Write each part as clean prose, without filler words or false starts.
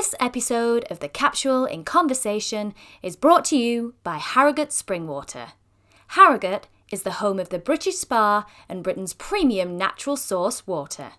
This episode of The Capsule in Conversation is brought to you by Harrogate Springwater. Harrogate is the home of the British Spa and Britain's premium natural source water.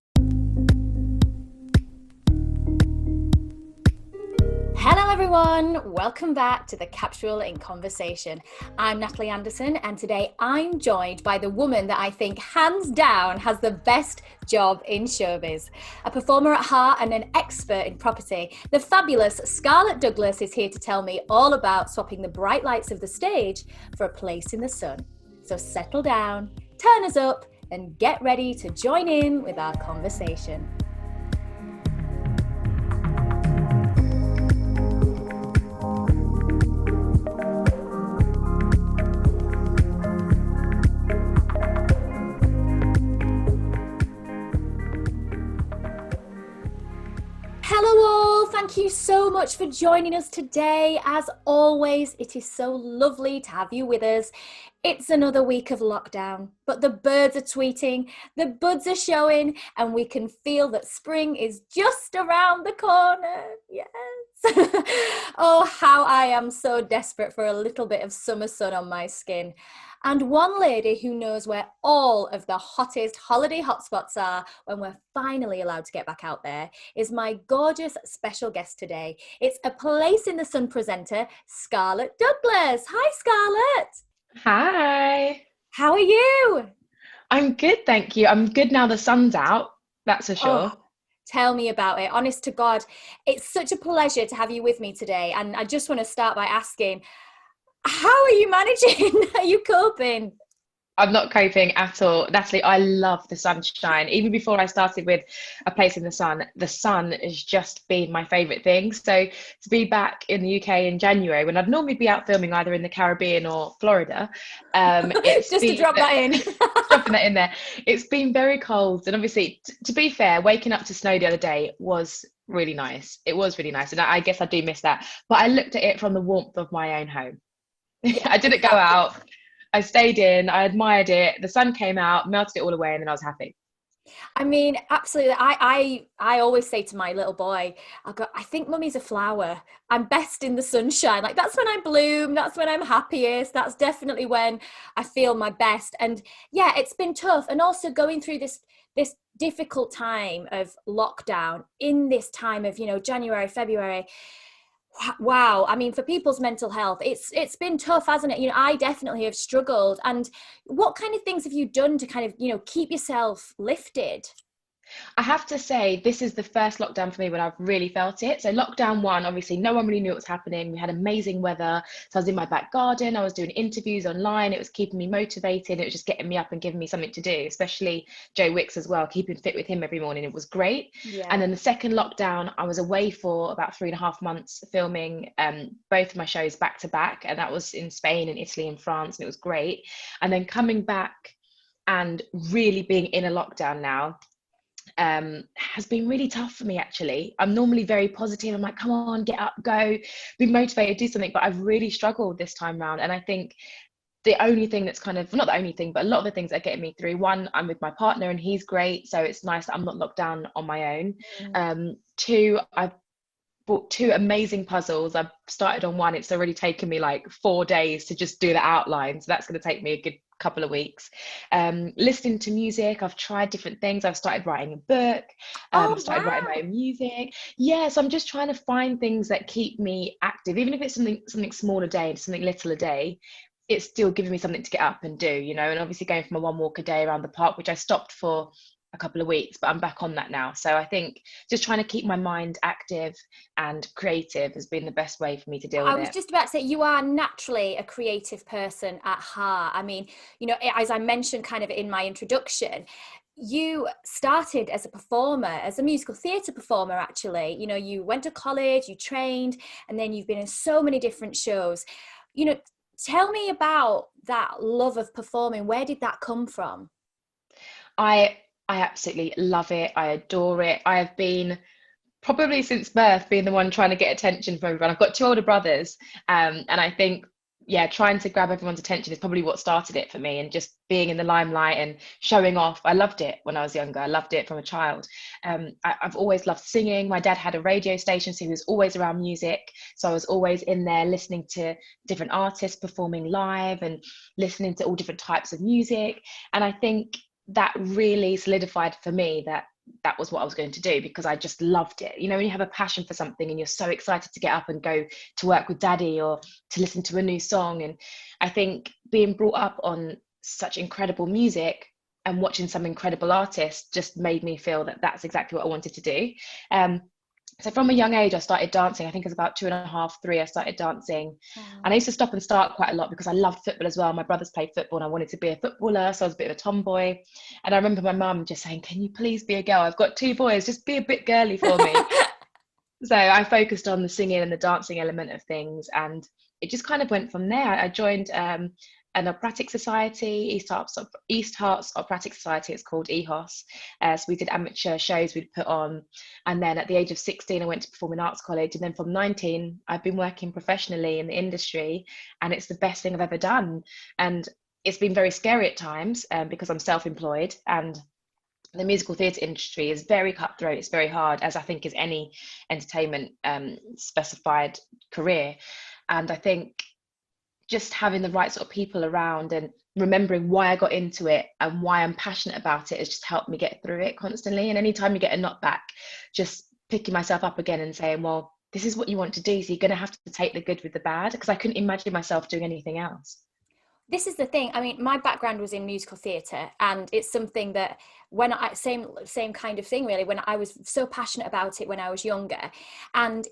Hello everyone, welcome back to The Capsule in Conversation. I'm Natalie Anderson and today I'm joined by the woman that I think hands down has the best job in showbiz. A performer at heart and an expert in property, the fabulous Scarlette Douglas is here to tell me all about swapping the bright lights of the stage for a place in the sun. So settle down, turn us up and get ready to join in with our conversation. Hello all, thank you so much for joining us today. As always, it is so lovely to have you with us. It's another week of lockdown, but the birds are tweeting, the buds are showing, and we can feel that spring is just around the corner. Yes. Oh, how I am so desperate for a little bit of summer sun on my skin. And one lady who knows where all of the hottest holiday hotspots are when we're finally allowed to get back out there is my gorgeous special guest today. It's a Place in the Sun presenter, Scarlette Douglas. Hi, Scarlette. Hi. How are you? I'm good, thank you. I'm good now the sun's out, that's for sure. Oh, tell me about it. Honest to God, it's such a pleasure to have you with me today. And I just want to start by asking, how are you managing? Are you coping? I'm not coping at all. Natalie, I love the sunshine. Even before I started with A Place in the sun has just been my favourite thing. So to be back in the UK in January, when I'd normally be out filming either in the Caribbean or Florida, it's just to drop that in. dropping that in there. It's been very cold. And obviously, to be fair, waking up to snow the other day was really nice. It was really nice. And I guess I do miss that. But I looked at it from the warmth of my own home. I didn't go out. I stayed in. I admired it. The sun came out, melted it all away, and then I was happy. I mean, absolutely. I always say to my little boy, I think mummy's a flower. I'm best in the sunshine. Like, that's when I bloom. That's when I'm happiest. That's definitely when I feel my best. And yeah, it's been tough. And also going through this difficult time of lockdown in this time of, January, February. Wow. I mean, for people's mental health, it's been tough, hasn't it? I definitely have struggled. And what kind of things have you done to kind of, keep yourself lifted? I have to say, this is the first lockdown for me when I've really felt it. So lockdown one, obviously, no one really knew what was happening. We had amazing weather. So I was in my back garden. I was doing interviews online. It was keeping me motivated. It was just getting me up and giving me something to do, especially Joe Wicks as well, keeping fit with him every morning. It was great. Yeah. And then the second lockdown, I was away for about 3.5 months filming both of my shows back to back. And that was in Spain and Italy and France. And it was great. And then coming back and really being in a lockdown now, has been really tough for me, actually. I'm normally very positive. I'm like, come on, get up, go, be motivated, do something. But I've really struggled this time round. And I think the only thing that's kind of, not the only thing, but a lot of the things that are getting me through, one, I'm with my partner and he's great. So it's nice that I'm not locked down on my own. Two, I've bought 2 amazing puzzles. I've started on one. It's already taken me like 4 days to just do the outline. So that's going to take me a good couple of weeks. Listening to music, I've tried different things. I've started writing a book. I've started writing my own music. So I'm just trying to find things that keep me active, even if it's something small a day and something little a day. It's still giving me something to get up and do, and obviously going for my 1 walk a day around the park, which I stopped for a couple of weeks, but I'm back on that now. So I think just trying to keep my mind active and creative has been the best way for me to deal with it. I was just about to say, you are naturally a creative person at heart. I mean, as I mentioned kind of in my introduction, you started as a performer, as a musical theatre performer, actually. You went to college, you trained, and then you've been in so many different shows. Tell me about that love of performing. Where did that come from? I absolutely love it. I adore it. I have been probably since birth being the one trying to get attention from everyone. I've got 2 older brothers, and I think yeah, trying to grab everyone's attention is probably what started it for me, and just being in the limelight and showing off. I loved it when I was younger. I loved it from a child. I've always loved singing. My dad had a radio station, so he was always around music. So I was always in there listening to different artists performing live and listening to all different types of music. And I think that really solidified for me that that was what I was going to do, because I just loved it. You know, when you have a passion for something and you're so excited to get up and go to work with daddy or to listen to a new song. And I think being brought up on such incredible music and watching some incredible artists just made me feel that that's exactly what I wanted to do. So from a young age, I started dancing. I think it was about 2.5, 3, I started dancing. Wow. And I used to stop and start quite a lot because I loved football as well. My brothers played football and I wanted to be a footballer, so I was a bit of a tomboy. And I remember my mum just saying, can you please be a girl? I've got 2 boys, just be a bit girly for me. So I focused on the singing and the dancing element of things. And it just kind of went from there. I joined an operatic society, East Hearts Operatic Society, it's called EHOS. So we did amateur shows we'd put on. And then at the age of 16, I went to Performing Arts College. And then from 19, I've been working professionally in the industry, and it's the best thing I've ever done. And it's been very scary at times because I'm self-employed, and the musical theatre industry is very cutthroat. It's very hard, as I think is any entertainment specified career. And I think just having the right sort of people around and remembering why I got into it and why I'm passionate about it has just helped me get through it constantly. And anytime you get a knockback, just picking myself up again and saying, well, this is what you want to do, so you're going to have to take the good with the bad, because I couldn't imagine myself doing anything else. This is the thing. I mean, my background was in musical theatre, and it's something that when I same kind of thing really, when I was so passionate about it when I was younger. And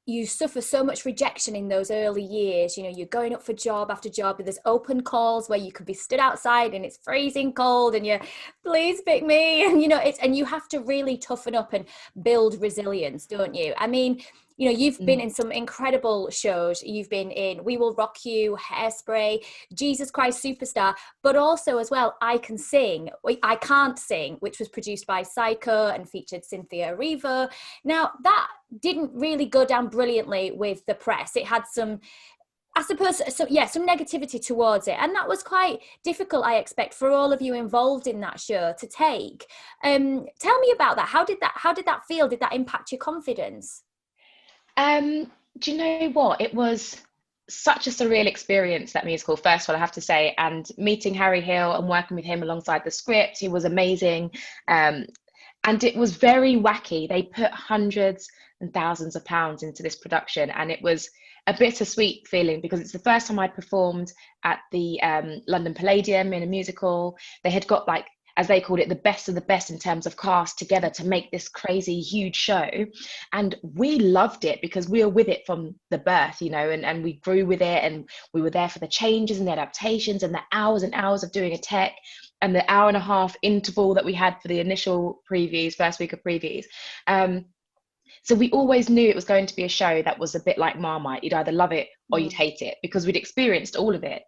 you suffer so much rejection in those early years. You know, you're going up for job after job, and there's open calls where you could be stood outside and it's freezing cold and you're, please pick me. And, you know, and you have to really toughen up and build resilience, don't you? I mean, you know, you've been in some incredible shows. You've been in We Will Rock You, Hairspray, Jesus Christ Superstar, but also as well, I Cant Sing, which was produced by Psycho and featured Cynthia Erivo. Now, that didn't really go down brilliantly with the press. It had some, I suppose, some negativity towards it. And that was quite difficult, I expect, for all of you involved in that show to take. Tell me about that. How did that feel? Did that impact your confidence? Do you know what? It was such a surreal experience, that musical, first of all, I have to say. And meeting Harry Hill and working with him alongside the script, he was amazing. And it was very wacky. They put hundreds and thousands of pounds into this production, and it was a bittersweet feeling because it's the first time I'd performed at the London Palladium in a musical. They had got, like, as they called it, the best of the best in terms of cast together to make this crazy huge show. And we loved it because we were with it from the birth, you know, and we grew with it, and we were there for the changes and the adaptations and the hours and hours of doing a tech and the hour-and-a-half interval that we had for the initial previews, first week of previews. So we always knew it was going to be a show that was a bit like Marmite. You'd either love it or you'd hate it, because we'd experienced all of it.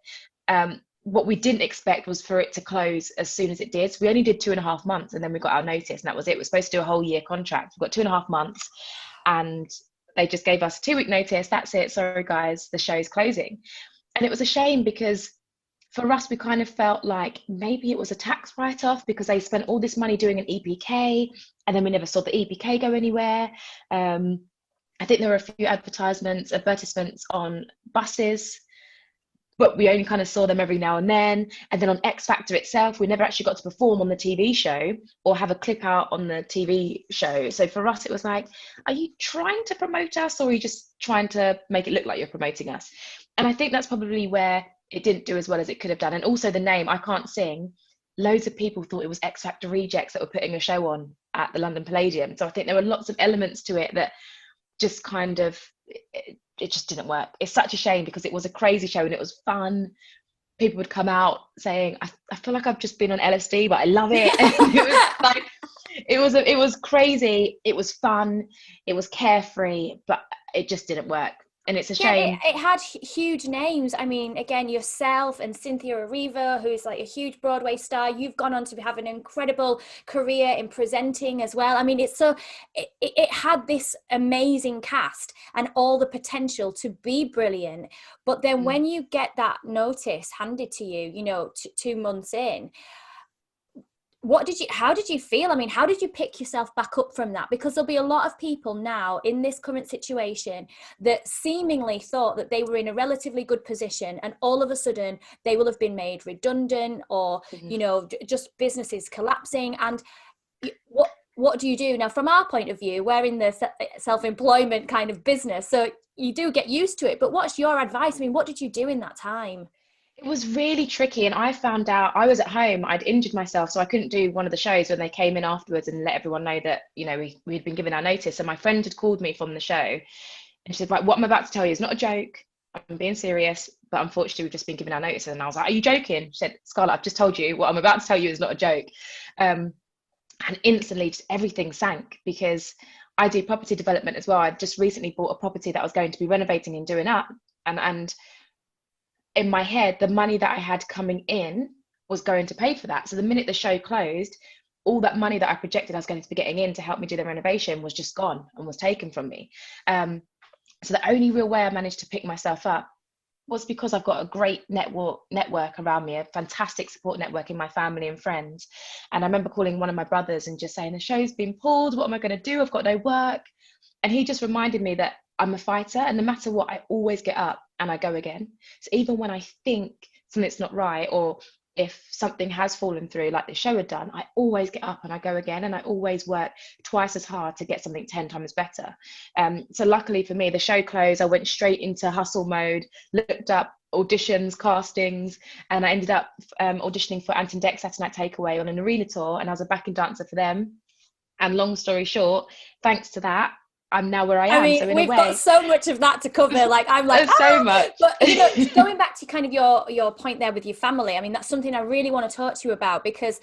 What we didn't expect was for it to close as soon as it did. So we only did 2.5 months, and then we got our notice, and that was it. We're supposed to do a whole year contract. We've got 2.5 months, and they just gave us a 2-week notice. That's it. Sorry, guys, the show's closing. And it was a shame because for us, we kind of felt like maybe it was a tax write-off because they spent all this money doing an EPK, and then we never saw the EPK go anywhere. I think there were a few advertisements on buses, but we only kind of saw them every now and then. And then on X Factor itself, we never actually got to perform on the TV show or have a clip out on the TV show. So for us, it was like, are you trying to promote us, or are you just trying to make it look like you're promoting us? And I think that's probably where it didn't do as well as it could have done. And also the name, I Cant Sing, loads of people thought it was X Factor rejects that were putting a show on at the London Palladium. So I think there were lots of elements to it that just kind of, it just didn't work. It's such a shame because it was a crazy show and it was fun. People would come out saying, I feel like I've just been on LSD, but I love it. And it was like, it was crazy. It was fun. It was carefree, but it just didn't work. And it's a Yeah, shame. it had huge names. I mean, again, yourself and Cynthia Erivo, who's like a huge Broadway star. You've gone on to have an incredible career in presenting as well. I mean, it had this amazing cast and all the potential to be brilliant. But then Mm. when you get that notice handed to you, 2 months in, how did you feel? I mean, how did you pick yourself back up from that? Because there'll be a lot of people now in this current situation that seemingly thought that they were in a relatively good position, and all of a sudden they will have been made redundant, or Mhm. just businesses collapsing. And what do you do now? From our point of view, we're in the self-employment kind of business, so you do get used to it. But what's your advice? I mean, what did you do in that time? It was really tricky, and I found out I was at home. I'd injured myself, so I couldn't do one of the shows when they came in afterwards and let everyone know that we had been given our notice. And my friend had called me from the show, and she said, "Right, what I'm about to tell you is not a joke. I'm being serious, but unfortunately, we've just been given our notice." And I was like, "Are you joking?" She said, "Scarlett, I've just told you what I'm about to tell you is not a joke." Um, and instantly, just everything sank, because I do property development as well. I'd just recently bought a property that I was going to be renovating and doing up, and in my head, the money that I had coming in was going to pay for that. So the minute the show closed, all that money that I projected I was going to be getting in to help me do the renovation was just gone and was taken from me. So the only real way I managed to pick myself up was because I've got a great network around me, a fantastic support network in my family and friends. And I remember calling one of my brothers and just saying, "The show's been pulled. What am I going to do? I've got no work." And he just reminded me that I'm a fighter, and no matter what, I always get up and I go again. So even when I think something's not right, or if something has fallen through like the show had done, I always get up and I go again, and I always work twice as hard to get something 10 times better. So luckily for me, the show closed. I went straight into hustle mode, looked up auditions, castings, and I ended up auditioning for Ant Dec Saturday Night Takeaway on an arena tour, and I was a backing dancer for them. And long story short, thanks to that, I'm now where I I am. mean, So in a we've got way, so much of that to cover. Like, I'm like, there's so much. but going back to kind of your point there with your family. I mean, that's something I really want to talk to you about, because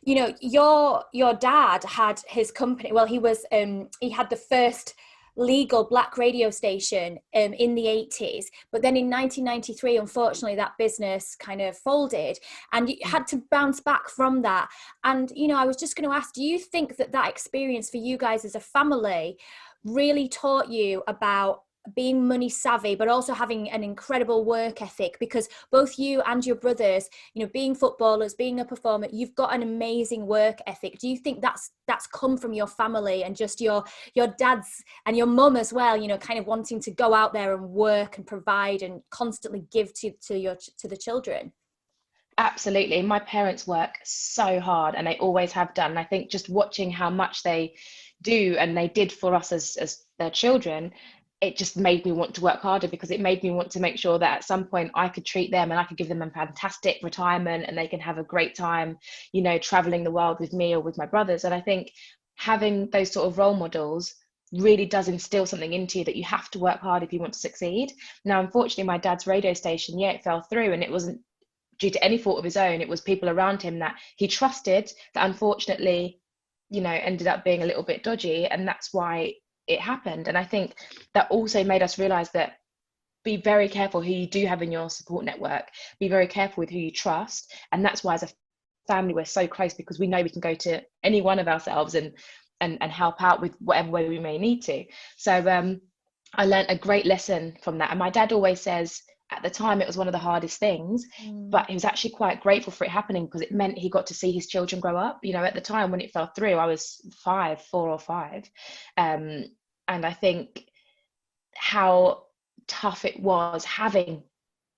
your dad had his company. Well, he had the first legal black radio station in the 80s, but then in 1993, unfortunately, that business kind of folded, and you had to bounce back from that. And I was just going to ask, do you think that experience for you guys as a family really taught you about being money savvy, but also having an incredible work ethic? Because both you and your brothers, being footballers, being a performer, you've got an amazing work ethic. Do you think that's come from your family, and just your dad's and your mum as well, kind of wanting to go out there and work and provide and constantly give to the children? Absolutely. My parents work so hard, and they always have done. And I think just watching how much they do and they did for us as their children, it just made me want to work harder, because it made me want to make sure that at some point I could treat them and I could give them a fantastic retirement, and they can have a great time, traveling the world with me or with my brothers. And I think having those sort of role models really does instill something into you, that you have to work hard if you want to succeed. Now, unfortunately, my dad's radio station, it fell through, and it wasn't due to any fault of his own. It was people around him that he trusted that unfortunately, ended up being a little bit dodgy, and that's why it happened. And I think that also made us realize that be very careful who you do have in your support network, be very careful with who you trust. And that's why as a family we're so close, because we know we can go to any one of ourselves and help out with whatever way we may need to. So I learned a great lesson from that. And my dad always says, at the time it was one of the hardest things, but he was actually quite grateful for it happening, because it meant he got to see his children grow up. At the time when it fell through, I was 4 or 5, and I think how tough it was having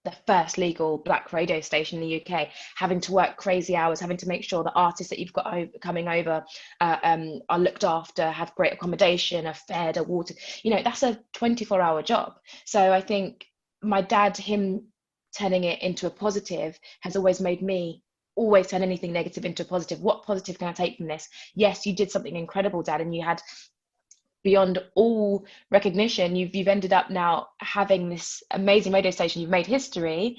the first legal black radio station in the UK, having to work crazy hours, having to make sure the artists that you've got coming over are looked after, have great accommodation, are fed, are watered. That's a 24-hour job. So I think my dad, him turning it into a positive, has always made me always turn anything negative into a positive. What positive can I take from this? Yes, you did something incredible, Dad, and you had, beyond all recognition, you've ended up now having this amazing radio station. You've made history.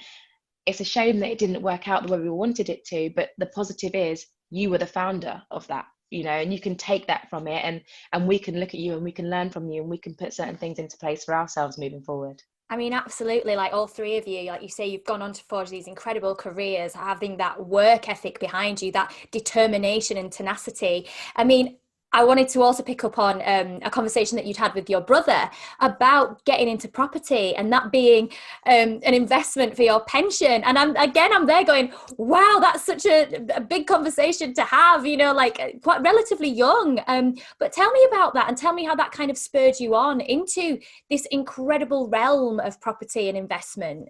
It's a shame that it didn't work out the way we wanted it to, but the positive is you were the founder of that. and you can take that from it, and we can look at you and we can learn from you, and we can put certain things into place for ourselves moving forward. I mean, absolutely. Like all three of you, like you say, you've gone on to forge these incredible careers, having that work ethic behind you, that determination and tenacity. I mean, I wanted to also pick up on a conversation that you'd had with your brother about getting into property and that being an investment for your pension. And I'm there going, wow, that's such a big conversation to have, like quite relatively young. But tell me about that and tell me how that kind of spurred you on into this incredible realm of property and investment.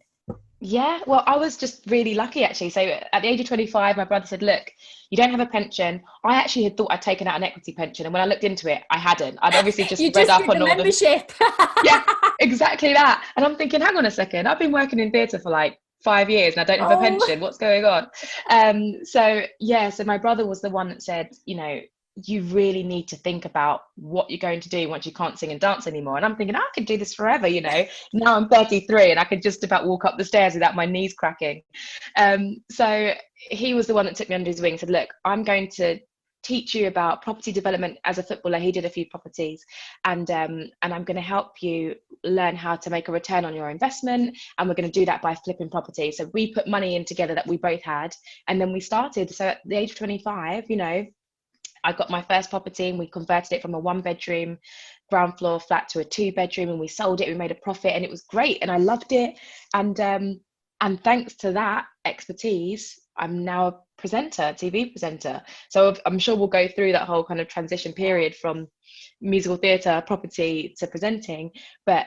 Yeah, well, I was just really lucky actually. So at the age of 25, my brother said, look, you don't have a pension. I actually had thought I'd taken out an equity pension. And when I looked into it, I hadn't. I'd obviously just You read just up did on the all the. membership. Yeah, exactly that. And I'm thinking, hang on a second, I've been working in theatre for like 5 years and I don't have a Oh. pension. What's going on? So yeah, so my brother was the one that said, you really need to think about what you're going to do once you can't sing and dance anymore. And I'm thinking, I could do this forever, Now I'm 33 and I could just about walk up the stairs without my knees cracking. So he was the one that took me under his wing and said, look, I'm going to teach you about property development. As a footballer, he did a few properties, and I'm going to help you learn how to make a return on your investment, and we're going to do that by flipping property. So we put money in together that we both had, and then we started. So at the age of 25, I got my first property and we converted it from a 1-bedroom ground floor flat to a 2-bedroom, and we sold it. We made a profit and it was great and I loved it. And thanks to that expertise, I'm now a presenter, TV presenter. So I'm sure we'll go through that whole kind of transition period from musical theatre, property to presenting. But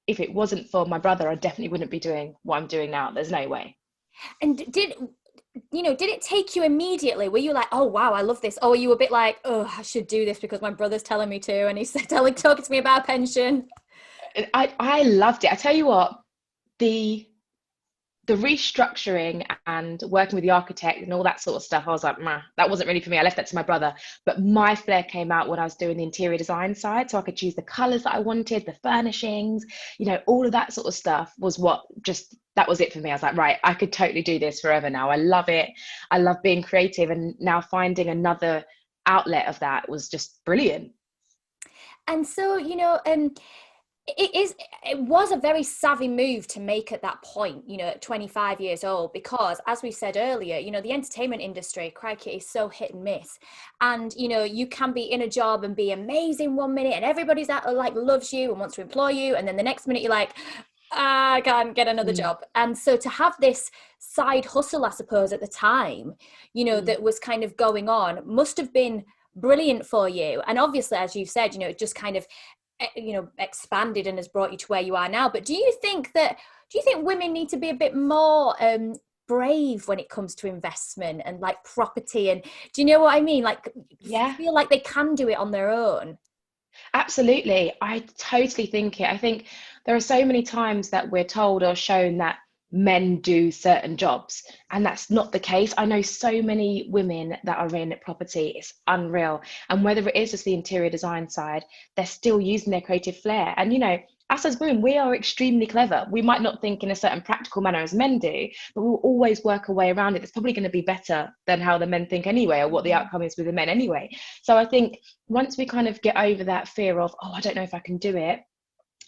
if it wasn't for my brother, I definitely wouldn't be doing what I'm doing now. There's no way. And did it take you immediately? Were you like, oh wow, I love this? Or were you a bit like, oh, I should do this because my brother's telling me to, and he's talking to me about a pension? I loved it. I tell you what, the restructuring and working with the architect and all that sort of stuff, I was like, nah, that wasn't really for me. I left that to my brother. But my flair came out when I was doing the interior design side. So I could choose the colours that I wanted, the furnishings, all of that sort of stuff was that was it for me. I was like, right, I could totally do this forever now. I love it. I love being creative. And now finding another outlet of that was just brilliant. And so, it was a very savvy move to make at that point, at 25 years old, because as we said earlier, the entertainment industry, crikey, is so hit and miss. And you can be in a job and be amazing 1 minute and everybody's that like loves you and wants to employ you, and then the next minute you're like, I can't get another job. And so to have this side hustle, I suppose, at the time, that was kind of going on must have been brilliant for you. And obviously, as you said, it just kind of expanded and has brought you to where you are now. But do you think women need to be a bit more brave when it comes to investment and like property? And do you know what I mean? Like, Yeah, feel like they can do it on their own? absolutely. I totally think it. I think there are so many times that we're told or shown that men do certain jobs, and that's not the case. I know so many women that are in property, it's unreal. And whether it is just the interior design side, they're still using their creative flair. And us as women, we are extremely clever. We might not think in a certain practical manner as men do, but we'll always work a way around it. It's probably going to be better than how the men think anyway, or what the outcome is with the men anyway. So I think once we kind of get over that fear of, oh, I don't know if I can do it,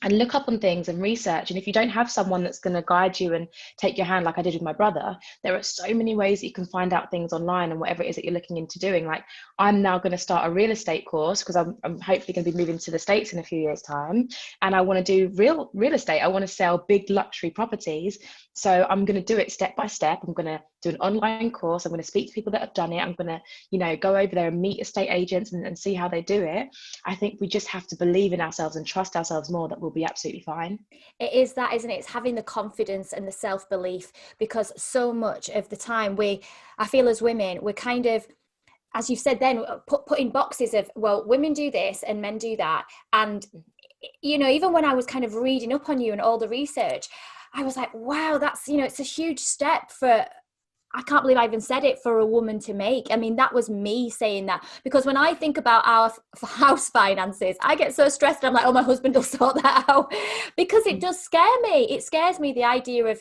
and look up on things and research. And if you don't have someone that's going to guide you and take your hand like I did with my brother, there are so many ways that you can find out things online and whatever it is that you're looking into doing. Like, I'm now going to start a real estate course because I'm hopefully going to be moving to the States in a few years' time, and I want to do real estate. I want to sell big luxury properties. So I'm going to do it step by step. I'm going to do an online course. I'm going to speak to people that have done it. I'm going to go over there and meet estate agents and see how they do it. I think we just have to believe in ourselves and trust ourselves more that we'll be absolutely fine. It is that, isn't it? It's having the confidence and the self-belief, because so much of the time I feel as women, we're kind of, as you've said then, put in boxes of, well, women do this and men do that. And, even when I was kind of reading up on you and all the research, I was like, wow, that's, it's a huge step for, I can't believe I even said it, for a woman to make. I mean, that was me saying that, because when I think about our house finances, I get so stressed. I'm like, oh, my husband will sort that out, because it does scare me. It scares me, the idea of,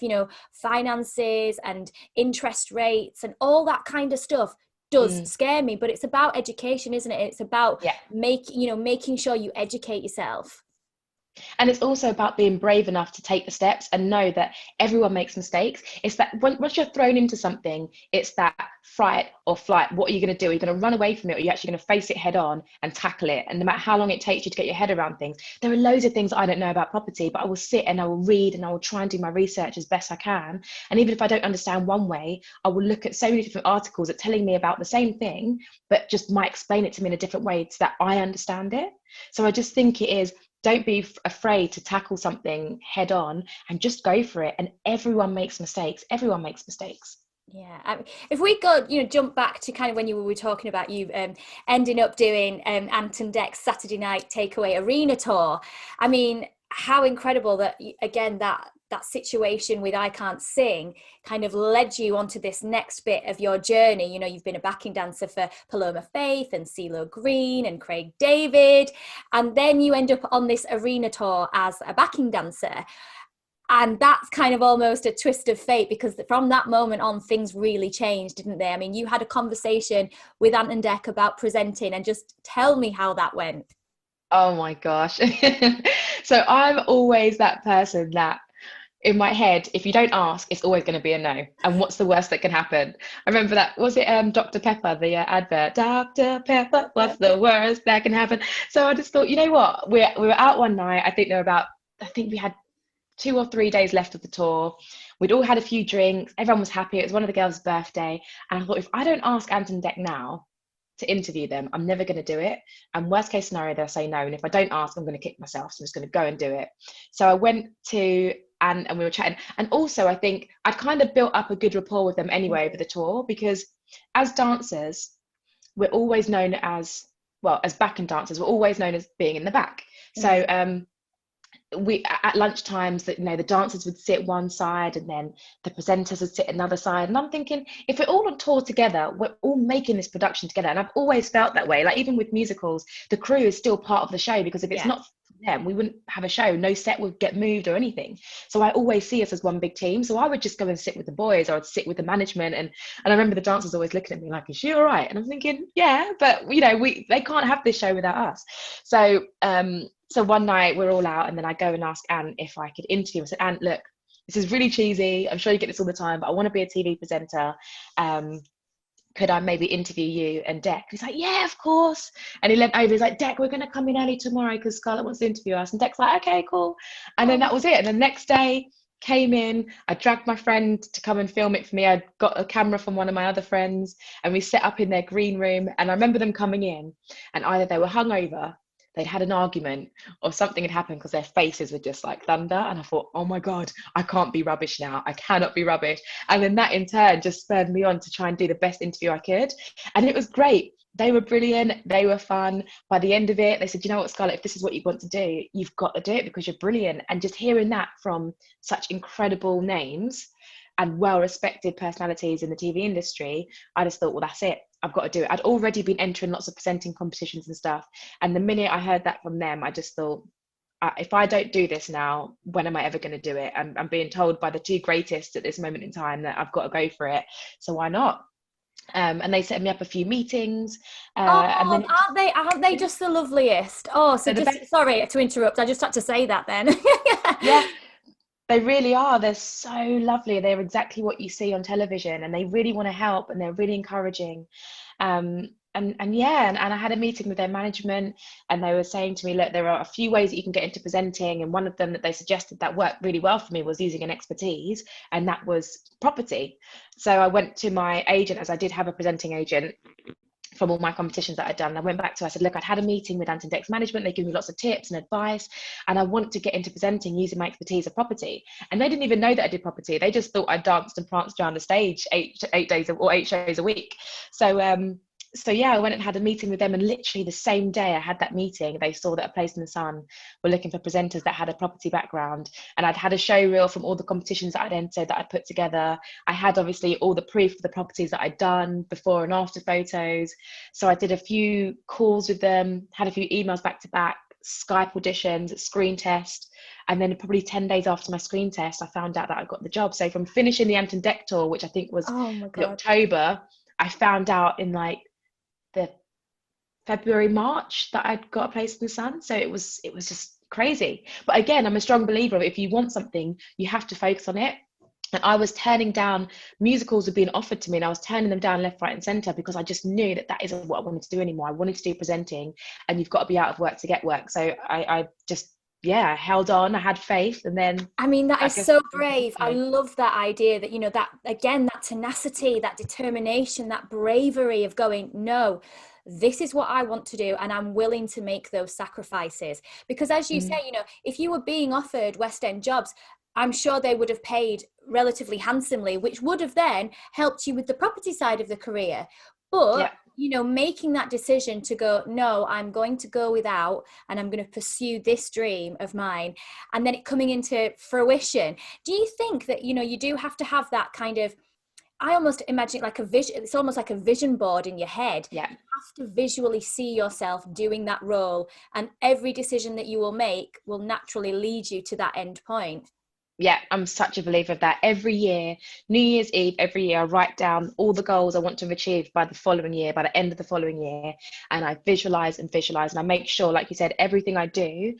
finances and interest rates and all that kind of stuff. does scare me, but it's about education, isn't it? It's about Yeah. making sure you educate yourself. And it's also about being brave enough to take the steps and know that everyone makes mistakes. It's that once you're thrown into something, it's that fright or flight. What are you going to do? Are you going to run away from it, or are you actually going to face it head on and tackle it? And no matter how long it takes you to get your head around things, there are loads of things I don't know about property, but I will sit and I will read and I will try and do my research as best I can. And even if I don't understand one way, I will look at so many different articles that are telling me about the same thing, but just might explain it to me in a different way so that I understand it. So I just think it is, don't be afraid to tackle something head on and just go for it. And everyone makes mistakes. Everyone makes mistakes. Yeah, if we go, jump back to kind of when you were talking about you ending up doing Ant Dec's Saturday night takeaway arena tour. I mean, how incredible that, again, that situation with I Cant Sing kind of led you onto this next bit of your journey. You've been a backing dancer for Paloma Faith and CeeLo Green and Craig David, and then you end up on this arena tour as a backing dancer. And that's kind of almost a twist of fate, because from that moment on, things really changed, didn't they? I mean, you had a conversation with Ant Dec about presenting, and just tell me how that went. Oh my gosh. So I'm always that person that in my head, if you don't ask, it's always going to be a no. And what's the worst that can happen? I remember that, was it Dr. Pepper, the advert? Dr. Pepper, what's the worst that can happen? So I just thought, you know what? We were out one night. I think we had 2 or 3 days left of the tour. We'd all had a few drinks. Everyone was happy. It was one of the girls' birthday. And I thought, if I don't ask Ant Dec now to interview them, I'm never going to do it. And worst case scenario, they'll say no. And if I don't ask, I'm going to kick myself. So I'm just going to go and do it. So I went to and we were chatting. And also, I think I'd kind of built up a good rapport with them anyway over the tour, because as dancers, we're always known as, well, as backing dancers, we're always known as being in the back. So we at lunch times, that the dancers would sit one side and then the presenters would sit another side, and I'm thinking, if we're all on tour together, we're all making this production together. And I've always felt that way. Like, even with musicals, the crew is still part of the show, because if it's not them, we wouldn't have a show. No set would get moved or anything. So I always see us as one big team. So I would just go and sit with the boys, or I'd sit with the management, and I remember the dancers always looking at me like, is she all right? And I'm thinking, yeah, but they can't have this show without us. So one night we're all out, and then I go and ask Ant if I could interview him. I said, Ant, look, this is really cheesy. I'm sure you get this all the time, but I want to be a TV presenter. Could I maybe interview you and Dec? He's like, yeah, of course. And he leant over, he's like, Dec, we're going to come in early tomorrow because Scarlett wants to interview us. And Dec's like, okay, cool. And then that was it. And the next day, came in, I dragged my friend to come and film it for me. I got a camera from one of my other friends, and we set up in their green room. And I remember them coming in, and either they were hungover, they'd had an argument, or something had happened, because their faces were just like thunder. And I thought, oh my God, I can't be rubbish now. I cannot be rubbish. And then that in turn just spurred me on to try and do the best interview I could. And it was great. They were brilliant. They were fun. By the end of it, they said, you know what, Scarlett, if this is what you want to do, you've got to do it, because you're brilliant. And just hearing that from such incredible names and well-respected personalities in the TV industry, I just thought, well, that's it. I've got to do it. I'd already been entering lots of presenting competitions and stuff. And the minute I heard that from them, I just thought, if I don't do this now, when am I ever going to do it? I'm being told by the two greatest at this moment in time that I've got to go for it. So why not? And they set me up a few meetings. And then, aren't they just the loveliest? Oh, so just sorry to interrupt. I just had to say that then. Yeah, they really are. They're so lovely. They're exactly what you see on television, and they really want to help, and they're really encouraging. And I had a meeting with their management, and they were saying to me, look, there are a few ways that you can get into presenting, and one of them that they suggested that worked really well for me was using an expertise, and that was property. So I went to my agent, as I did have a presenting agent from all my competitions that I'd done. I went back to her, I said, look, I'd had a meeting with Ant Dec's management. They gave me lots of tips and advice, and I want to get into presenting using my expertise of property. And they didn't even know that I did property. They just thought I danced and pranced around the stage 8 days or 8 shows a week. So I went and had a meeting with them, and literally the same day I had that meeting, they saw that A Place in the Sun were looking for presenters that had a property background, and I'd had a show reel from all the competitions that I'd entered, that I'd put together. I had obviously all the proof of the properties that I'd done, before and after photos. So I did a few calls with them, had a few emails back to back, Skype auditions, screen test, and then probably 10 days after my screen test, I found out that I got the job. So from finishing the Ant Dec tour, which I think was October, I found out in like the February, March that I'd got a place in the sun. So it was just crazy. But again, I'm a strong believer of if you want something, you have to focus on it. And I was turning down, musicals were being offered to me, and I was turning them down left, right, and centre because I just knew that that isn't what I wanted to do anymore. I wanted to do presenting, and you've got to be out of work to get work. So I just, yeah, I held on. I had faith, and then I mean, that I is guess, so brave. I you know, love that idea that, that again, that tenacity, that determination, that bravery of going, no, this is what I want to do. And I'm willing to make those sacrifices. Because as you say, mm, if you were being offered West End jobs, I'm sure they would have paid relatively handsomely, which would have then helped you with the property side of the career. But yeah. making that decision to go, no, I'm going to go without, and I'm going to pursue this dream of mine, and then it coming into fruition. Do you think that, you do have to have that kind of, I almost imagine it like a vision, it's almost like a vision board in your head. Yeah. You have to visually see yourself doing that role, and every decision that you will make will naturally lead you to that end point. Yeah, I'm such a believer of that. Every year, New Year's Eve, every year, I write down all the goals I want to achieve by the following year, by the end of the following year. And I visualize and visualize. And I make sure, like you said, everything I do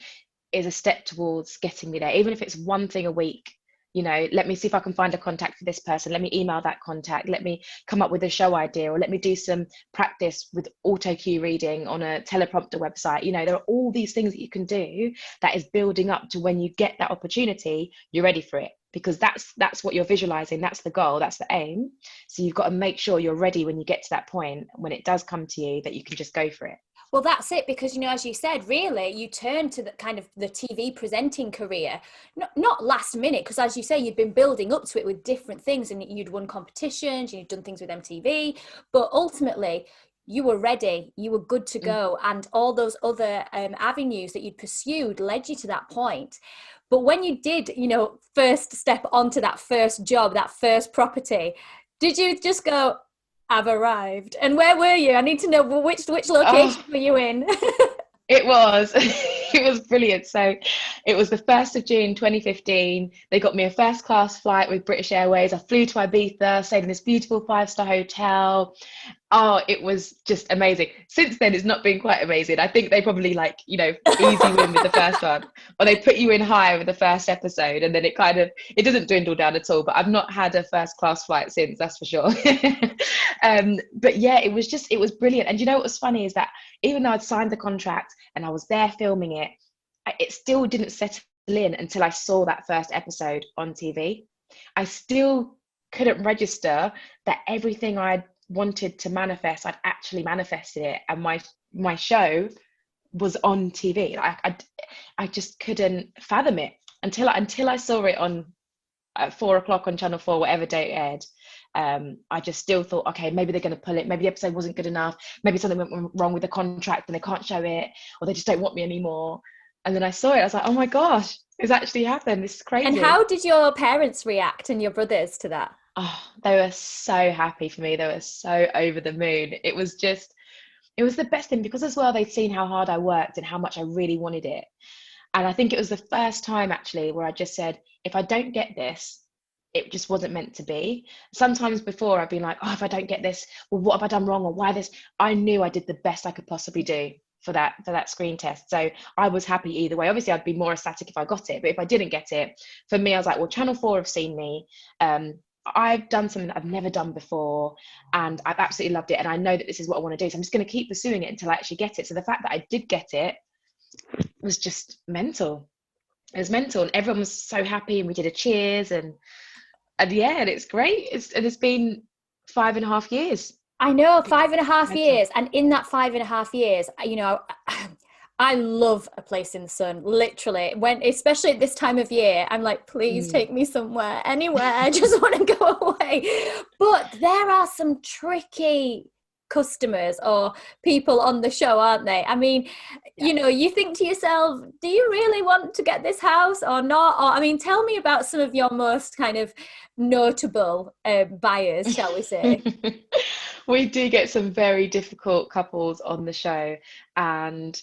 is a step towards getting me there, even if it's one thing a week. Let me see if I can find a contact for this person. Let me email that contact. Let me come up with a show idea, or let me do some practice with auto cue reading on a teleprompter website. There are all these things that you can do that is building up to when you get that opportunity, you're ready for it, because that's what you're visualizing. That's the goal. That's the aim. So you've got to make sure you're ready when you get to that point, when it does come to you, that you can just go for it. Well, that's it, because, as you said, really, you turned to the kind of the TV presenting career, not last minute, because as you say, you'd been building up to it with different things, and you'd won competitions, you'd done things with MTV, but ultimately you were ready, you were good to Mm. go, and all those other avenues that you'd pursued led you to that point. But when you did, first step onto that first job, that first property, did you just go, I've arrived? And where were you? I need to know which location Oh, were you in? it was. It was brilliant. So it was the 1st of June 2015. They got me a first class flight with British Airways. I flew to Ibiza, stayed in this beautiful 5-star hotel. Oh, it was just amazing. Since then, it's not been quite amazing. I think they probably easy win with the first one, or they put you in higher with the first episode, and then it doesn't dwindle down at all. But I've not had a first class flight since, that's for sure. But yeah, it was brilliant. And what was funny is that even though I'd signed the contract and I was there filming it, it still didn't settle in until I saw that first episode on TV. I still couldn't register that everything I'd wanted to manifest, I'd actually manifested it, and my show was on TV. I just couldn't fathom it until I saw it on at 4 o'clock on Channel 4, whatever day it aired. I just still thought, okay, maybe they're going to pull it. Maybe the episode wasn't good enough. Maybe something went wrong with the contract and they can't show it, or they just don't want me anymore. And then I saw it. I was like, oh my gosh, it's actually happened. This is And crazy. how did your parents react and your brothers to that? Oh, they were so happy for me. They were so over the moon. It was the best thing, because as well, they'd seen how hard I worked and how much I really wanted it. And I think it was the first time actually where I just said, if I don't get this, it just wasn't meant to be. Sometimes before I've been like, oh, if I don't get this, well, what have I done wrong, or why this? I knew I did the best I could possibly do for that screen test. So I was happy either way. Obviously, I'd be more ecstatic if I got it, but if I didn't get it, for me, I was like, well, Channel 4 have seen me. I've done something that I've never done before, and I've absolutely loved it, and I know that this is what I want to do. So I'm just going to keep pursuing it until I actually get it. So the fact that I did get it was just mental. It was mental, and everyone was so happy, and we did a cheers, and yeah, and it's great. It's been 5.5 years. I know, It's 5.5 years. mental. And in that 5.5 years, I love A Place in the Sun, literally. When, especially at this time of year, I'm like, please Mm. take me somewhere, anywhere. I just want to go away. But there are some tricky customers or people on the show, aren't they? I mean, Yeah. you think to yourself, do you really want to get this house or not? Or, I mean, tell me about some of your most kind of notable buyers, shall we say? We do get some very difficult couples on the show, and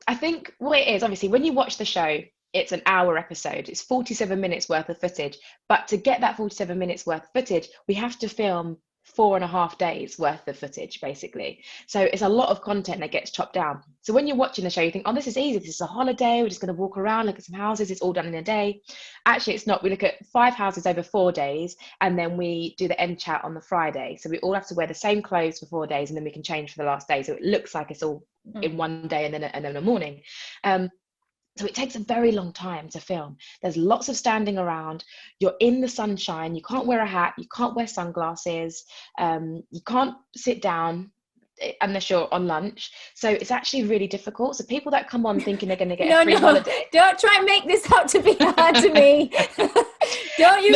I think what it is, obviously, when you watch the show, it's an hour episode. It's 47 minutes worth of footage. But to get that 47 minutes worth of footage, we have to film 4.5 days worth of footage, basically. So it's a lot of content that gets chopped down. So when you're watching the show, you think, oh, this is easy. This is a holiday. We're just going to walk around, look at some houses. It's all done in a day. Actually, it's not. We look at 5 houses over 4 days, and then we do the end chat on the Friday. So we all have to wear the same clothes for 4 days, and then we can change for the last day. So it looks like it's all in one day and then a morning. So it takes a very long time to film. There's lots of standing around. You're in the sunshine. You can't wear a hat. You can't wear sunglasses. You can't sit down unless you're on lunch. So it's actually really difficult. So people that come on thinking they're going to get a free holiday. Don't try and make this out to be hard to me. Don't you?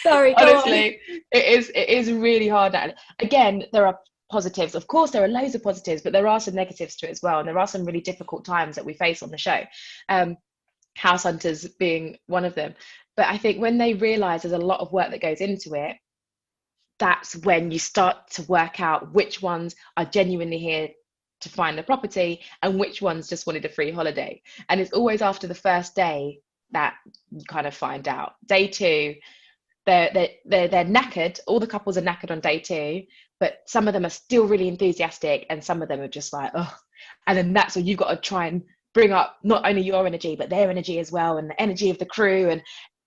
Sorry. Honestly, it is really hard. Again, there are positives. Of course, there are loads of positives, but there are some negatives to it as well. And there are some really difficult times that we face on the show. House hunters being one of them. But I think when they realize there's a lot of work that goes into it, that's when you start to work out which ones are genuinely here to find the property and which ones just wanted a free holiday. And it's always after the first day that you kind of find out. Day 2, they're knackered. All the couples are knackered on day 2, but some of them are still really enthusiastic and some of them are just like, oh. And then that's when you've got to try and bring up not only your energy but their energy as well, and the energy of the crew. And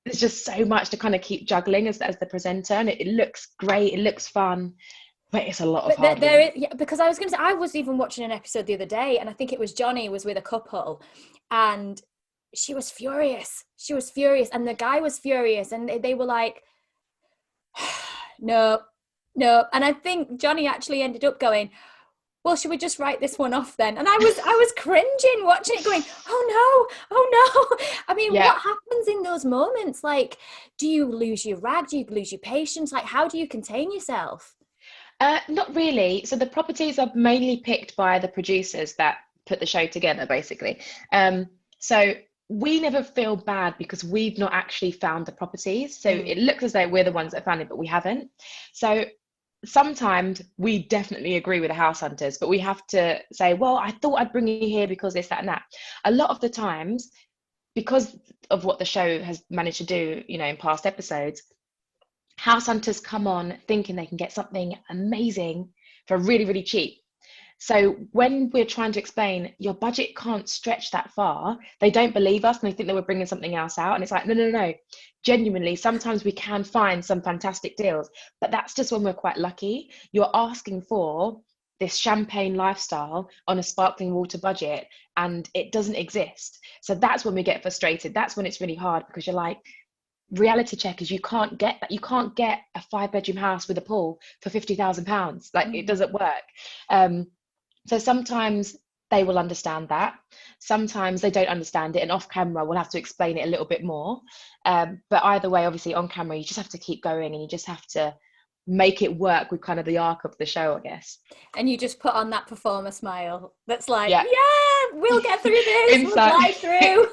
there's just so much to kind of keep juggling as the presenter, and it looks great, it looks fun, but it's a lot of hard work. Because I was going to say, I was even watching an episode the other day, and I think it was Johnny was with a couple, and she was furious, and the guy was furious, and they were like, no. And I think Johnny actually ended up going, well, should we just write this one off then? And I was cringing watching it, going, oh no. I mean, what happens in those moments? Like, do you lose your rag? Do you lose your patience? Like, how do you contain yourself? Not really. So the properties are mainly picked by the producers that put the show together, basically. So we never feel bad because we've not actually found the properties. So it looks as though we're the ones that found it, but we haven't. So sometimes we definitely agree with the house hunters, but we have to say, well, I thought I'd bring you here because this, that, and that. A lot of the times, because of what the show has managed to do, in past episodes, house hunters come on thinking they can get something amazing for really, really cheap. So when we're trying to explain your budget can't stretch that far, they don't believe us and they think that we're bringing something else out. And it's like, no. Genuinely, sometimes we can find some fantastic deals, but that's just when we're quite lucky. You're asking for this champagne lifestyle on a sparkling water budget, and it doesn't exist. So that's when we get frustrated. That's when it's really hard, because you're like, reality check is you can't get that. You can't get a 5-bedroom house with a pool for £50,000. Like, it doesn't work. So sometimes they will understand that. Sometimes they don't understand it, and off camera we'll have to explain it a little bit more. But either way, obviously on camera you just have to keep going, and you just have to make it work with kind of the arc of the show, I guess. And you just put on that performer smile that's like, yeah we'll get through this. Inside, we'll fly through.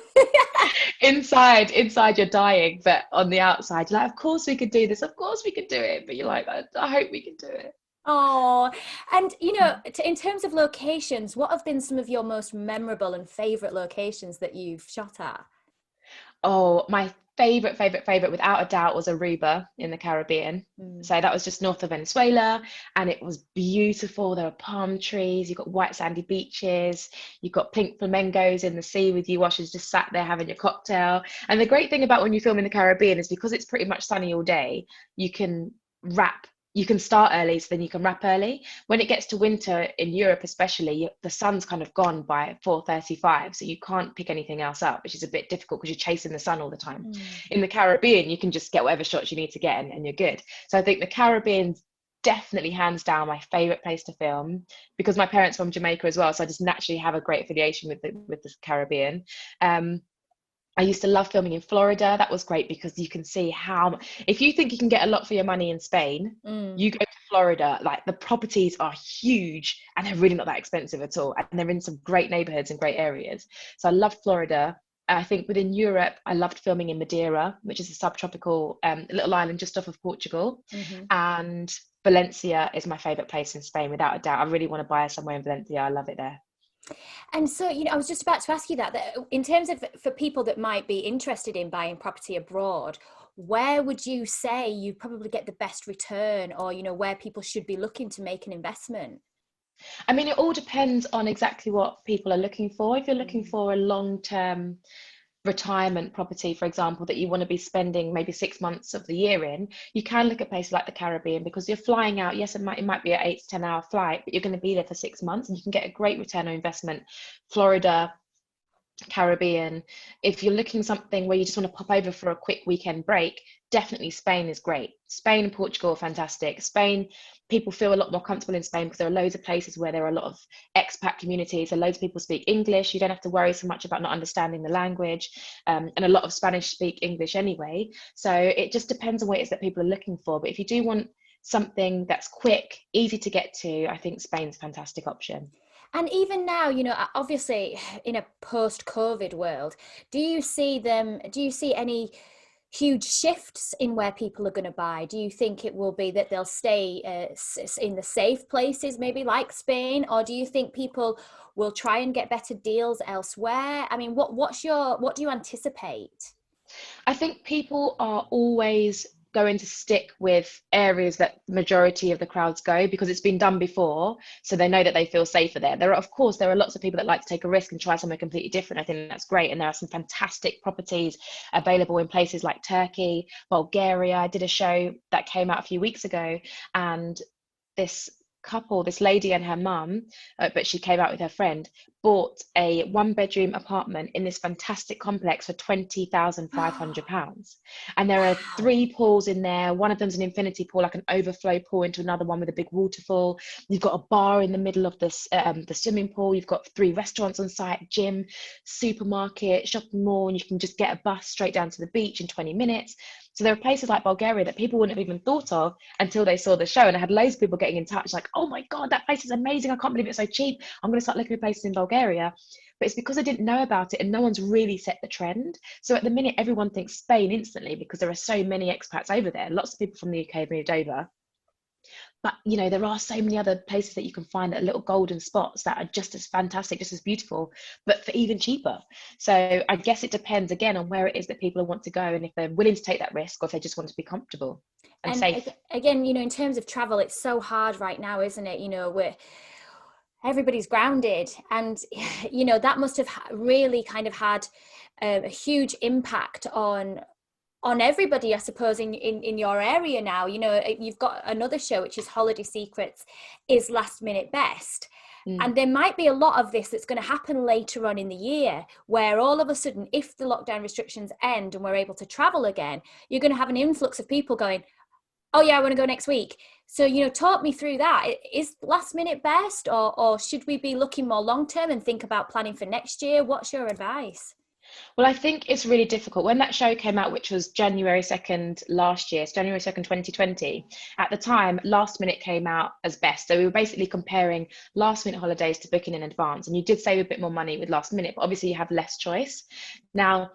inside you're dying, but on the outside you're like, of course we could do this, of course we could do it, but you're like, I hope we can do it. Oh, and in terms of locations, what have been some of your most memorable and favorite locations that you've shot at? Oh, my favorite without a doubt was Aruba in the Caribbean. So that was just north of Venezuela, and it was beautiful. There were palm trees, you've got white sandy beaches, you've got pink flamingos in the sea with you while she's just sat there having your cocktail. And the great thing about when you film in the Caribbean is because it's pretty much sunny all day, you can start early, so then you can wrap early. When it gets to winter in Europe especially, the sun's kind of gone by 4:35, so you can't pick anything else up, which is a bit difficult because you're chasing the sun all the time. In the Caribbean, you can just get whatever shots you need to get, and you're good. So I think the Caribbean's definitely hands down my favorite place to film, because my parents are from Jamaica as well, so I just naturally have a great affiliation with the Caribbean. I used to love filming in Florida. That was great because you can see how, if you think you can get a lot for your money in Spain, you go to Florida, like the properties are huge and they're really not that expensive at all. And they're in some great neighborhoods and great areas. So I loved Florida. I think within Europe, I loved filming in Madeira, which is a subtropical little island just off of Portugal. And Valencia is my favorite place in Spain, without a doubt. I really want to buy somewhere in Valencia. I love it there. And so, I was just about to ask you that in terms of, for people that might be interested in buying property abroad, where would you say you probably get the best return, or, you know, where people should be looking to make an investment? I mean, it all depends on exactly what people are looking for. If you're looking Mm. for a long-term retirement property, for example, that you want to be spending maybe 6 months of the year in, you can look at places like the Caribbean, because you're flying out. Yes, it might be an 8 to 10 hour flight, but you're going to be there for 6 months and you can get a great return on investment. Florida, Caribbean. If you're looking something where you just want to pop over for a quick weekend break, definitely Spain is great. Spain and Portugal are fantastic. Spain, people feel a lot more comfortable in Spain because there are loads of places where there are a lot of expat communities, and loads of people speak English. You don't have to worry so much about not understanding the language, and a lot of Spanish speak English anyway. So it just depends on what it is that people are looking for. But if you do want something that's quick, easy to get to, I think Spain's a fantastic option. And even now, you know, obviously in a post-COVID world, do you see any huge shifts in where people are going to buy? Do you think it will be that they'll stay in the safe places, maybe like Spain, or do you think people will try and get better deals elsewhere? I mean, what do you anticipate? I think people are always going to stick with areas that the majority of the crowds go, because it's been done before, so they know that they feel safer there. Of course, there are lots of people that like to take a risk and try somewhere completely different. I think that's great, and there are some fantastic properties available in places like Turkey, Bulgaria. I did a show that came out a few weeks ago, and this this lady and her mum, but she came out with her friend, bought a 1 bedroom apartment in this fantastic complex for £20,500. And there are Wow. 3 pools in there. One of them's an infinity pool, like an overflow pool into another one with a big waterfall. You've got a bar in the middle of this, the swimming pool. You've got 3 restaurants on site, gym, supermarket, shopping mall, and you can just get a bus straight down to the beach in 20 minutes. So there are places like Bulgaria that people wouldn't have even thought of until they saw the show. And I had loads of people getting in touch like, oh my God, that place is amazing. I can't believe it's so cheap. I'm going to start looking at places in Bulgaria. But it's because I didn't know about it and no one's really set the trend. So at the minute, everyone thinks Spain instantly because there are so many expats over there. Lots of people from the UK have moved over. But you know, there are so many other places that you can find, that little golden spots that are just as fantastic, just as beautiful, but for even cheaper. So I guess it depends again on where it is that people want to go, and if they're willing to take that risk, or if they just want to be comfortable and And safe. again, you know, in terms of travel, it's so hard right now, isn't it? You know, we're everybody's grounded, and you know that must have really kind of had a huge impact on everybody, I suppose, in your area now. You know, you've got another show which is Holiday Secrets is Last Minute Best. Mm. And there might be a lot of this that's going to happen later on in the year, where all of a sudden, if the lockdown restrictions end and we're able to travel again, you're going to have an influx of people going, oh yeah, I want to go next week. So, you know, talk me through that. Is last minute best, or should we be looking more long term and think about planning for next year? What's your advice? Well, I think it's really difficult. When that show came out, which was January 2nd last year, it's January 2nd, 2020, at the time, last minute came out as best. So we were basically comparing last minute holidays to booking in advance. And you did save a bit more money with last minute, but obviously you have less choice. Now,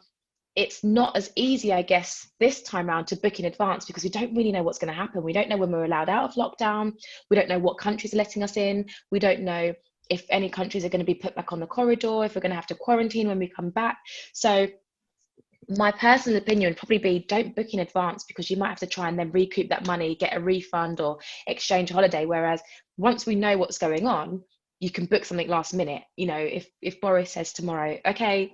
it's not as easy, I guess, this time around to book in advance, because we don't really know what's going to happen. We don't know when we're allowed out of lockdown. We don't know what countries are letting us in. We don't know if any countries are going to be put back on the corridor, if we're going to have to quarantine when we come back. So my personal opinion would probably be, don't book in advance, because you might have to try and then recoup that money, get a refund or exchange a holiday. Whereas once we know what's going on, you can book something last minute. You know, if Boris says tomorrow, okay,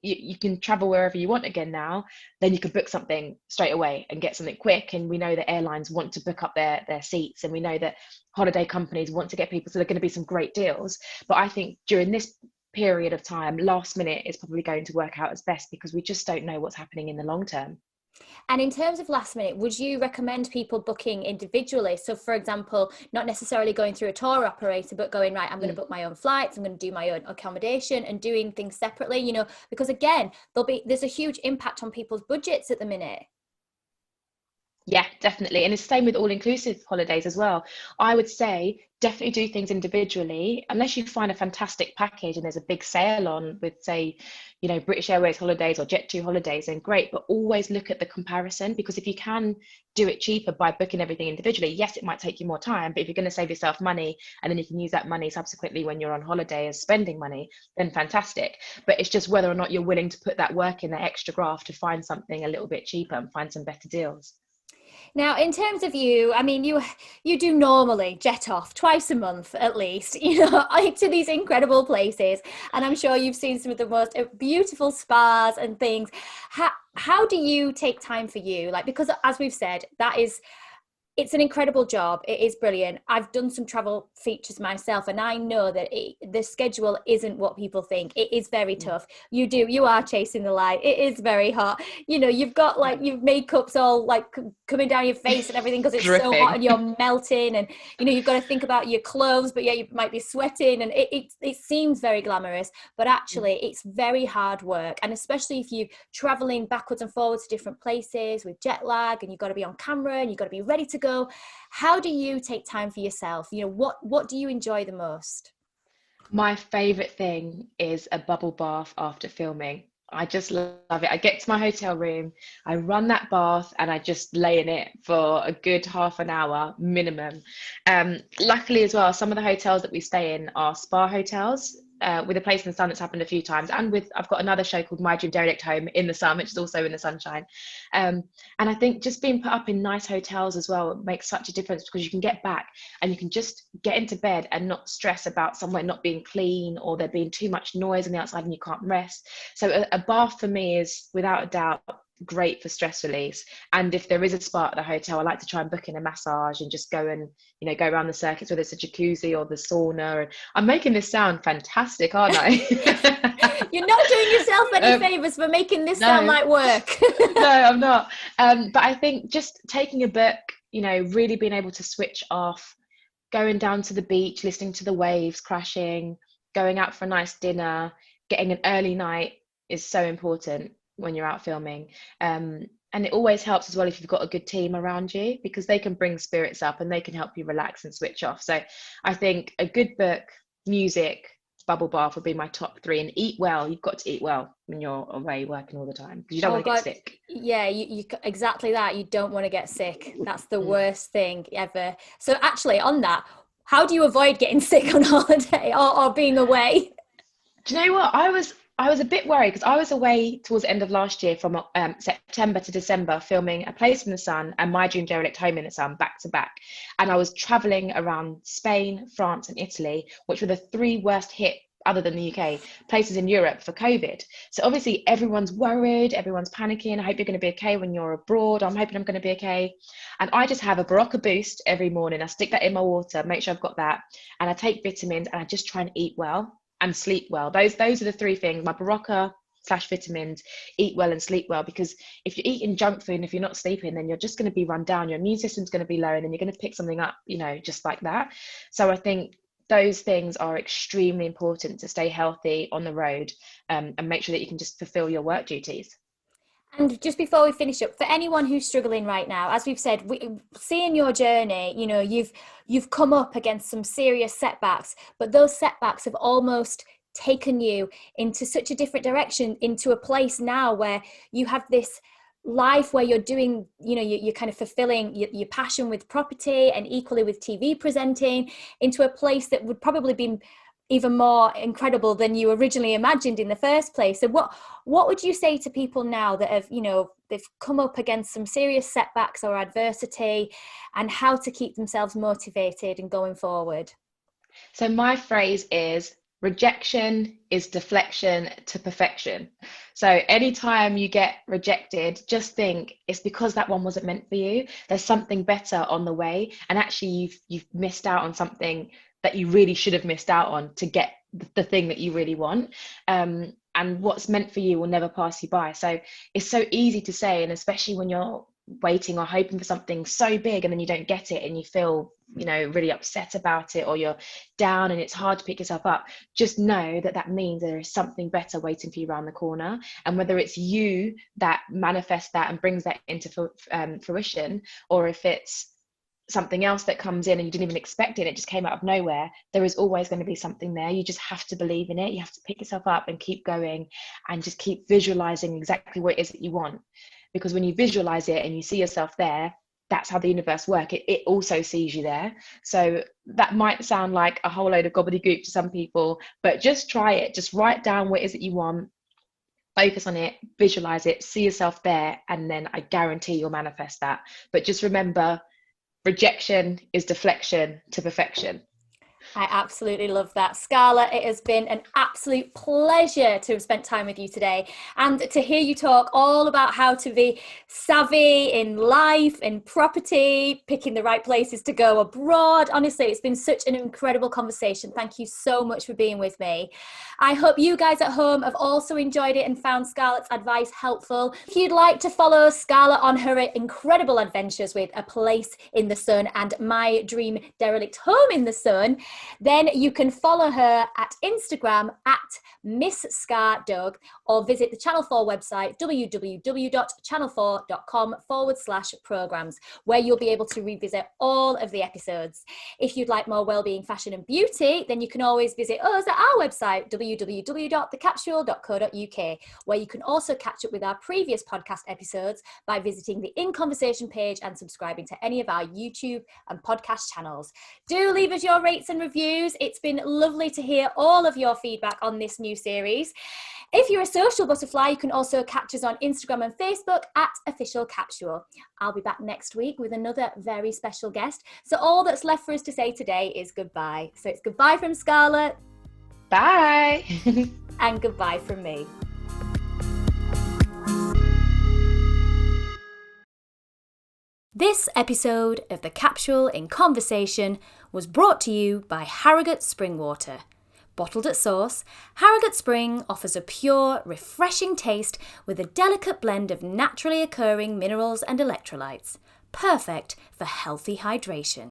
you can travel wherever you want again now, then you can book something straight away and get something quick. And we know that airlines want to book up their seats, and we know that holiday companies want to get people, so there are going to be some great deals. But I think during this period of time, last minute is probably going to work out as best, because we just don't know what's happening in the long term. And in terms of last minute, would you recommend people booking individually? So, for example, not necessarily going through a tour operator, but going, right, I'm going to book my own flights, I'm going to do my own accommodation, and doing things separately, you know, because again, there's a huge impact on people's budgets at the minute. Yeah, definitely. And it's the same with all-inclusive holidays as well. I would say definitely do things individually, unless you find a fantastic package and there's a big sale on with, say, British Airways holidays or Jet2 holidays, then great. But always look at the comparison, because if you can do it cheaper by booking everything individually, yes, it might take you more time, but if you're going to save yourself money and then you can use that money subsequently when you're on holiday as spending money, then fantastic. But it's just whether or not you're willing to put that work in, that extra graft to find something a little bit cheaper and find some better deals. Now, in terms of you, I mean, you do normally jet off twice a month at least, to these incredible places, and I'm sure you've seen some of the most beautiful spas and things. How do you take time for you? Like, because as we've said, it's an incredible job. It is brilliant. I've done some travel features myself, and I know that the schedule isn't what people think. It is very tough. You are chasing the light. It is very hot. You've got like your makeup's all like coming down your face and everything because it's so hot Dripping. and you're melting, and you've got to think about your clothes, but yeah, you might be sweating, and it seems very glamorous, but actually it's very hard work, and especially if you're traveling backwards and forwards to different places with jet lag, and you've got to be on camera and you've got to be ready to go. How do you take time for yourself? What do you enjoy the most? My favorite thing is a bubble bath after filming. I just love it. I get to my hotel room, I run that bath, and I just lay in it for a good half an hour minimum. Luckily, as well, some of the hotels that we stay in are spa hotels. With a place in the sun, that's happened a few times, and I've got another show called My Dream Derelict Home in the sun, which is also in the sunshine. And I think just being put up in nice hotels as well makes such a difference, because you can get back and you can just get into bed and not stress about somewhere not being clean or there being too much noise on the outside and you can't rest. So a bath for me is without a doubt great for stress release. And if there is a spa at the hotel, I like to try and book in a massage and just go and go around the circuits, whether it's a jacuzzi or the sauna. And I'm making this sound fantastic, aren't I? You're not doing yourself any um, favors for making this sound no, like work. no, I'm not. But I think just taking a book, really being able to switch off, going down to the beach, listening to the waves crashing, going out for a nice dinner, getting an early night is so important when you're out filming. And it always helps as well if you've got a good team around you, because they can bring spirits up and they can help you relax and switch off. So I think a good book, music, bubble bath would be my top three. And eat well. You've got to eat well when you're away working all the time, because you don't Oh want to get God, sick. yeah, you exactly that. You don't want to get sick. That's the Mm. worst thing ever. So actually, on that, how do you avoid getting sick on holiday or being away? Do you know what? I was a bit worried because I was away towards the end of last year from September to December, filming A Place in the Sun and My Dream Derelict Home in the Sun back to back. And I was traveling around Spain, France, and Italy, which were the three worst hit, other than the UK, places in Europe for COVID. So obviously everyone's worried, everyone's panicking. I hope you're going to be okay when you're abroad. I'm hoping I'm going to be okay. And I just have a Barocca boost every morning. I stick that in my water, make sure I've got that, and I take vitamins, and I just try and eat well and sleep well. Those are the three things: my Barocca / vitamins, eat well and sleep well. Because if you're eating junk food and if you're not sleeping, then you're just going to be run down. Your immune system's going to be low, and then you're going to pick something up, just like that. So I think those things are extremely important to stay healthy on the road, and make sure that you can just fulfill your work duties. And just before we finish up, for anyone who's struggling right now, as we've said, seeing your journey, you've come up against some serious setbacks, but those setbacks have almost taken you into such a different direction, into a place now where you have this life where you're doing, you're kind of fulfilling your passion with property and equally with TV presenting, into a place that would probably be even more incredible than you originally imagined in the first place. So what would you say to people now that have, they've come up against some serious setbacks or adversity, and how to keep themselves motivated and going forward? So my phrase is: rejection is deflection to perfection. So anytime you get rejected, just think it's because that one wasn't meant for you. There's something better on the way, and actually you've missed out on something that you really should have missed out on to get the thing that you really want. And what's meant for you will never pass you by. So it's so easy to say, and especially when you're waiting or hoping for something so big and then you don't get it and you feel, really upset about it, or you're down and it's hard to pick yourself up, just know that that means there is something better waiting for you around the corner. And whether it's you that manifests that and brings that into fruition, or if it's something else that comes in and you didn't even expect it, it just came out of nowhere, there is always going to be something there. You just have to believe in it. You have to pick yourself up and keep going, and just keep visualizing exactly what it is that you want. Because when you visualize it and you see yourself there, that's how the universe works. It also sees you there. So that might sound like a whole load of gobbledygook to some people, but just try it. Just write down what it is that you want, focus on it, visualize it, see yourself there, and then I guarantee you'll manifest that. But just remember, rejection is deflection to perfection. I absolutely love that. Scarlett, it has been an absolute pleasure to have spent time with you today, and to hear you talk all about how to be savvy in life, in property, picking the right places to go abroad. Honestly, it's been such an incredible conversation. Thank you so much for being with me. I hope you guys at home have also enjoyed it and found Scarlett's advice helpful. If you'd like to follow Scarlett on her incredible adventures with A Place in the Sun and My Dream Derelict Home in the Sun, then you can follow her at Instagram at Miss Scar Doug, or visit the Channel 4 website, www.channel4.com/programs, where you'll be able to revisit all of the episodes. If you'd like more wellbeing, fashion and beauty, then you can always visit us at our website, www.thecapsule.co.uk, where you can also catch up with our previous podcast episodes by visiting the In Conversation page and subscribing to any of our YouTube and podcast channels. Do leave us your rates and reviews. It's been lovely to hear all of your feedback on this new series. If you're a social butterfly, you can also catch us on Instagram and Facebook at Official Capsule. I'll be back next week with another very special guest. So all that's left for us to say today is goodbye. So it's goodbye from Scarlett. Bye. And goodbye from me. This episode of The Capsule in Conversation was brought to you by Harrogate Spring Water. Bottled at source, Harrogate Spring offers a pure, refreshing taste with a delicate blend of naturally occurring minerals and electrolytes, perfect for healthy hydration.